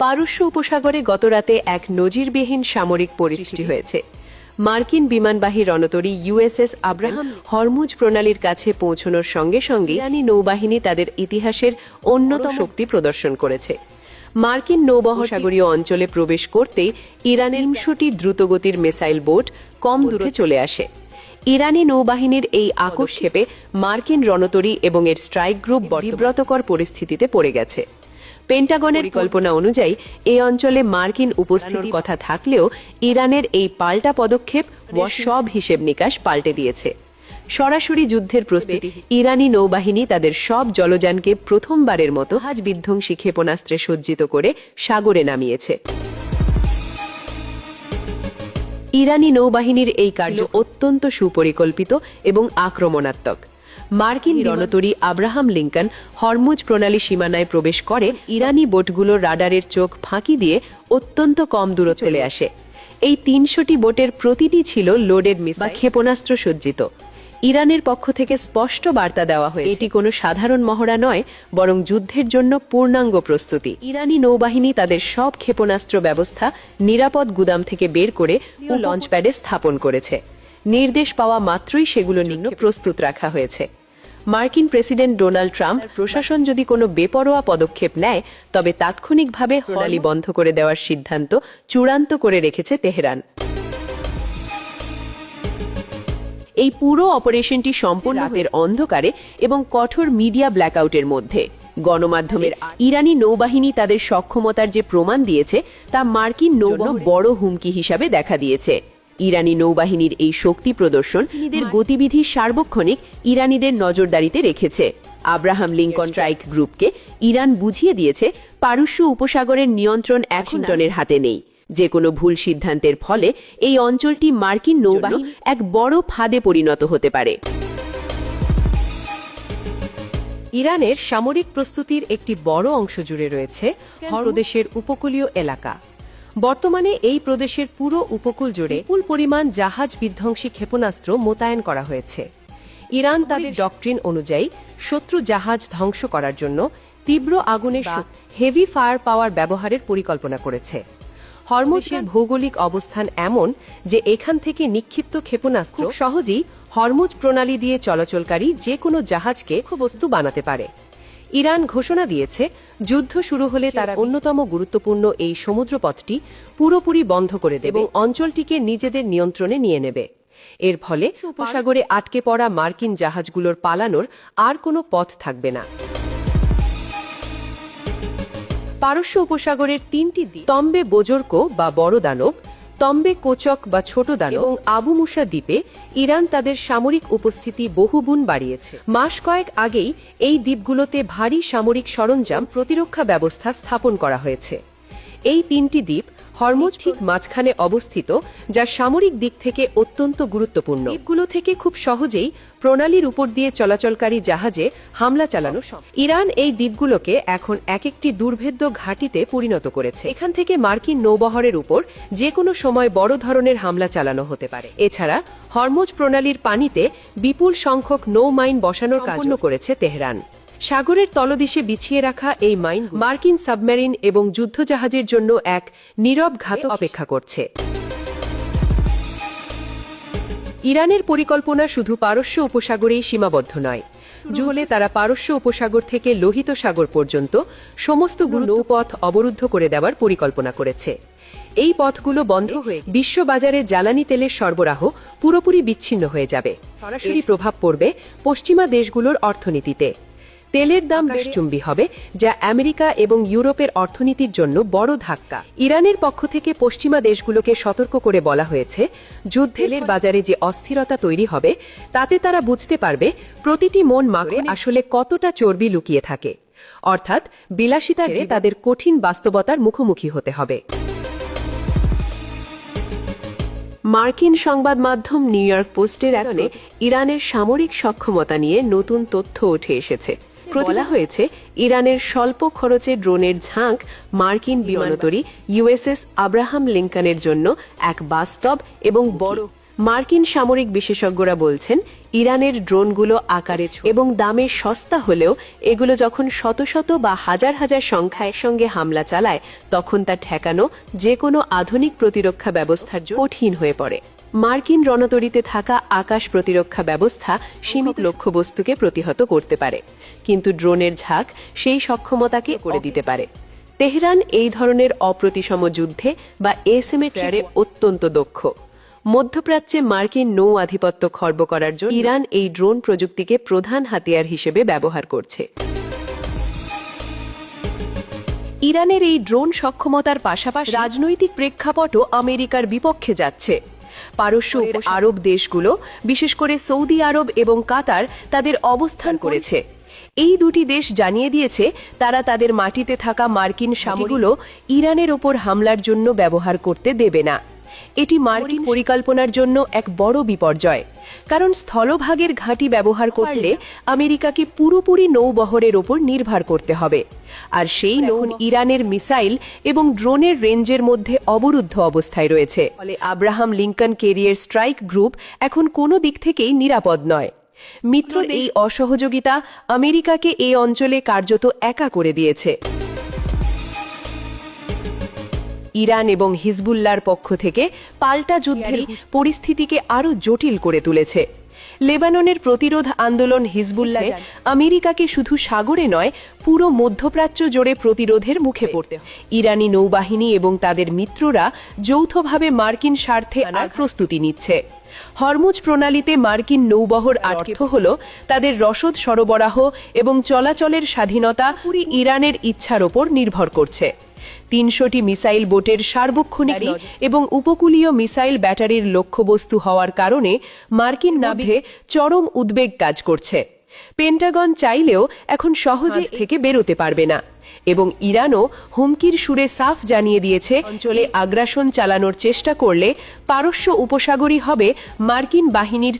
পারস্য উপসাগরে গতরাতে এক নজিরবিহীন সামরিক পরিস্থিতি হয়েছে। মার্কিন বিমানবাহী রণতরী ইউএসএস আব্রাহাম হরমুজ প্রণালীর কাছে পৌঁছানোর সঙ্গে সঙ্গে ইরানি নৌবাহিনী তাদের ইতিহাসের অন্যতম শক্তি প্রদর্শন করেছে। মার্কিন নৌবহর সাগরীয় অঞ্চলে প্রবেশ করতেই ইরানের ৩০০টি দ্রুতগতির মিসাইল বোট কম দূরে চলে আসে। ইরানি নৌবাহিনীর এই আকস্মিকে মার্কিন রণতরী এবং এর স্ট্রাইক গ্রুপ বিব্রতকর পরিস্থিতিতে পড়ে গেছে। পেন্টাগনের পরিকল্পনা অনুযায়ী এই অঞ্চলে মার্কিন উপস্থিতির কথা থাকলেও ইরানের এই পাল্টা পদক্ষেপ সব হিসেব নিকাশ পাল্টে দিয়েছে। সরাসরি যুদ্ধের প্রস্তুতি ইরানি নৌবাহিনী তাদের সব জলযানকে প্রথমবারের মতো জাহাজ বিধ্বংসী ক্ষেপণাস্ত্রে সজ্জিত করে সাগরে নামিয়েছে। ইরানি নৌবাহিনীর এই কার্য অত্যন্ত সুপরিকল্পিত এবং আক্রমণাত্মক। মার্কিন রণতরী আব্রাহাম লিঙ্কন হরমুজ প্রণালী সীমানায় প্রবেশ করে ইরানি বোটগুলোর রাডারের চোখ ফাঁকি দিয়ে অত্যন্ত কম দূরত্বে চলে আসে। এই ৩০০টি বোটের প্রতিটি ছিল লোডেড মিসাইল বা ক্ষেপণাস্ত্র সজ্জিত। ইরানের পক্ষ থেকে স্পষ্ট বার্তা দেওয়া হয়েছে এটি কোনো সাধারণ মহড়া নয়, বরং যুদ্ধের জন্য পূর্ণাঙ্গ প্রস্তুতি। ইরানি নৌবাহিনী তাদের সব ক্ষেপণাস্ত্র ব্যবস্থা নিরাপদ গুদাম থেকে বের করে লঞ্চপ্যাডে স্থাপন করেছে। নির্দেশ পাওয়া মাত্রই সেগুলো নিম্ন প্রস্তুত রাখা হয়েছে। মার্কিন প্রেসিডেন্ট ডোনাল্ড ট্রাম্প প্রশাসন যদি কোনো বেপরোয়া পদক্ষেপ নেয় তবে তাৎক্ষণিকভাবে প্রণালী বন্ধ করে দেওয়ার সিদ্ধান্ত চূড়ান্ত করে রেখেছে তেহরান। এই পুরো অপারেশনটি সম্পূর্ণ রাতের অন্ধকারে এবং কঠোর মিডিয়া ব্ল্যাকআউটের মধ্যে। গণমাধ্যমের ইরানি নৌবাহিনী তাদের সক্ষমতার যে প্রমাণ দিয়েছে তা মার্কিন নৌবাহিনীর বড় হুমকি হিসাবে দেখা দিয়েছে। ইরানি নৌবাহিনীর এই শক্তি প্রদর্শন ইরানিদের গতিবিধি সার্বক্ষণিক ইরানিদের নজরদারিতে রেখেছে। আব্রাহাম লিঙ্কন স্ট্রাইক গ্রুপকে ইরান বুঝিয়ে দিয়েছে পারস্য উপসাগরের নিয়ন্ত্রণ ওয়াশিংটনের হাতে নেই। যে কোনো ভুল সিদ্ধান্তের ফলে এই অঞ্চলটি মার্কিন নৌবাহিনী এক বড় ফাঁদে পরিণত হতে পারে। ইরানের সামরিক প্রস্তুতির একটি বড় অংশ জুড়ে রয়েছে প্রদেশের উপকূলীয় এলাকা। বর্তমানে এই প্রদেশের পুরো উপকূল জুড়ে বিপুল পরিমাণ জাহাজ বিধ্বংসী ক্ষেপণাস্ত্র মোতায়েন করা হয়েছে। ইরান তাদের ডক্ট্রিন অনুযায়ী শত্রু জাহাজ ধ্বংস করার জন্য তীব্র আগুনের হেভি ফায়ার পাওয়ার ব্যবহারের পরিকল্পনা করেছে। হরমুজের ভৌগোলিক অবস্থান এমন যে এখান থেকে নিক্ষিপ্ত ক্ষেপণাস্ত্র খুব সহজেই হরমুজ প্রণালী দিয়ে চলাচলকারী যে কোনো জাহাজকে লক্ষ্যবস্তু বানাতে পারে। ইরান ঘোষণা দিয়েছে যুদ্ধ শুরু হলে তারা অন্যতম গুরুত্বপূর্ণ এই সমুদ্রপথটি পুরোপুরি বন্ধ করে দেবে এবং অঞ্চলটিকে নিজেদের নিয়ন্ত্রণে নিয়ে নেবে। এর ফলে উপসাগরে আটকে পড়া মার্কিন জাহাজগুলোর পালানোর আর কোনো পথ থাকবে না। পারস্য উপসাগরের ৩টি দ্বীপ তম্বে বোজর্কো বা বড় দানব, তম্বে কোচক বা ছোট দানব এবং আবু মুসা দ্বীপে ইরান তাদের সামরিক উপস্থিতি বহুগুণ বাড়িয়েছে। মাস কয়েক আগেই এই দ্বীপগুলোতে ভারী সামরিক সরঞ্জাম প্রতিরক্ষা ব্যবস্থা স্থাপন করা হয়েছে। এই ৩টি দ্বীপ হরমুজ ঠিক মাঝখানে অবস্থিত, যা সামরিক দিক থেকে অত্যন্ত গুরুত্বপূর্ণ। দ্বীপগুলো থেকে খুব সহজেই প্রণালীর উপর দিয়ে চলাচলকারী জাহাজে হামলা চালানো সম্ভব। ইরান এই দ্বীপগুলোকে এখন এক একটি দুর্ভেদ্য ঘাঁটিতে পরিণত করেছে। এখান থেকে মার্কিন নৌবহরের উপর যে কোনো সময় বড় ধরনের হামলা চালানো হতে পারে। এছাড়া হরমুজ প্রণালীর পানিতে বিপুল সংখ্যক নৌ মাইন বসানোর কাজ করেছে তেহরান। সাগরের তলদেশে বিছিয়ে রাখা এই মাইন মার্কিন সাবমেরিন এবং যুদ্ধজাহাজের জন্য এক নীরব ঘাতক অপেক্ষা করছে। ইরানের পরিকল্পনা শুধু পারস্য উপসাগরেই সীমাবদ্ধ নয়। হলে তারা পারস্য উপসাগর থেকে লোহিত সাগর পর্যন্ত সমস্ত নৌপথ অবরুদ্ধ করে দেওয়ার পরিকল্পনা করেছে। এই পথগুলো বন্ধ হয়ে বিশ্ববাজারে জ্বালানি তেলের সরবরাহ পুরোপুরি বিচ্ছিন্ন হয়ে যাবে। সরাসরি প্রভাব পড়বে পশ্চিমা দেশগুলোর অর্থনীতিতে। তেলের দাম বেশচুম্বী হবে, যা আমেরিকা এবং ইউরোপের অর্থনীতির জন্য বড় ধাক্কা। ইরানের পক্ষ থেকে পশ্চিমা দেশগুলোকে সতর্ক করে বলা হয়েছে যুদ্ধের বাজারে যে অস্থিরতা তৈরি হবে তাতে তারা বুঝতে পারবে প্রতিটি মন মাগরে আসলে কতটা চর্বি লুকিয়ে থাকে। অর্থাৎ বিলাসিতার যে তাদের কঠিন বাস্তবতার মুখোমুখি হতে হবে। মার্কিন সংবাদ মাধ্যম নিউ ইয়র্ক পোস্টের আগে ইরানের সামরিক সক্ষমতা নিয়ে নতুন তথ্য উঠে এসেছে। বলা হয়েছে ইরানের স্বল্প খরচে ড্রোনের ঝাঁক মার্কিন বিমানতরী ইউএসএস আব্রাহাম লিঙ্কনের জন্য এক বাস্তব এবং বড়। মার্কিন সামরিক বিশেষজ্ঞরা বলছেন ইরানের ড্রোনগুলো আকারে ছোট এবং দামে সস্তা হলেও এগুলো যখন শত শত বা হাজার হাজার সংখ্যায় সঙ্গে হামলা চালায় তখন তা ঠেকানো যে কোনো আধুনিক প্রতিরক্ষা ব্যবস্থার জন্য কঠিন হয়ে পড়ে। মার্কিন রণতরীতে থাকা আকাশ প্রতিরক্ষা ব্যবস্থা সীমিত লক্ষ্যবস্তুকে প্রতিহত করতে পারে, কিন্তু ড্রোনের ঝাঁক সেই সক্ষমতাকে করে দিতে পারে। তেহরান এই ধরনের অপ্রতিসম যুদ্ধে বা এসিমেট্রিয়ারে অত্যন্ত দক্ষ। মধ্যপ্রাচ্যে মার্কিন নৌ আধিপত্য খর্ব করার জন্য ইরান এই ড্রোন প্রযুক্তিকে প্রধান হাতিয়ার হিসেবে ব্যবহার করছে। ইরানের এই ড্রোন সক্ষমতার পাশাপাশি রাজনৈতিক প্রেক্ষাপটও আমেরিকার বিপক্ষে যাচ্ছে। পারস্য আরব দেশগুলো, বিশেষ করে সৌদি আরব এবং কাতার, তাদের অবস্থান করেছে। এই দুটি দেশ জানিয়ে দিয়েছে তারা তাদের মাটিতে থাকা মার্কিন সামরিকগুলো ইরানের ওপর হামলার জন্য ব্যবহার করতে দেবে না। এটি মার্কিন পরিকল্পনার জন্য এক বড় বিপর্যয়, কারণ স্থলভাগের ঘাঁটি ব্যবহার করলে আমেরিকাকে পুরোপুরি নৌবহরের ওপর নির্ভর করতে হবে, আর সেই নৌ ইরানের মিসাইল এবং ড্রোনের রেঞ্জের মধ্যে অবরুদ্ধ অবস্থায় রয়েছে। ফলে Abraham Lincoln career strike group এখন কোনো দিক থেকেই নিরাপদ নয়। মিত্র এই অসহযোগিতা আমেরিকাকে এই অঞ্চলে কার্যত একা করে দিয়েছে। ইরান এবং হিজবুল্লাহর পক্ষ থেকে পাল্টা যুদ্ধের পরিস্থিতিকে আরও জটিল করে তুলেছে। লেবাননের প্রতিরোধ আন্দোলন হিজবুল্লাহ আমেরিকাকে শুধু সাগরে নয়, পুরো মধ্যপ্রাচ্য জুড়ে প্রতিরোধের মুখে পড়তে। ইরানি নৌবাহিনী এবং তাদের মিত্ররা যৌথভাবে মার্কিন স্বার্থে আনার প্রস্তুতি নিচ্ছে। হরমুজ প্রণালীতে মার্কিন নৌবহর আটকে হল তাদের রসদ সরবরাহ এবং চলাচলের স্বাধীনতা পুরো ইরানের ইচ্ছার ওপর নির্ভর করছে। ৩০০টি মিসাইল বোটের সার্বক্ষণিক এবং উপকূলীয় মিসাইল ব্যাটারির লক্ষ্যবস্তু হওয়ার কারণে মার্কিন নাভিকে চরম উদ্বেগ কাজ করছে। পেন্টাগন চাইলেও এখন সহজে থেকে বেরোতে পারবে না, এবং ইরানও হুমকির সুরে সাফ জানিয়ে দিয়েছে অঞ্চলে আগ্রাসন চালানোর চেষ্টা করলে পারস্য উপসাগরই হবে মার্কিন বাহিনীর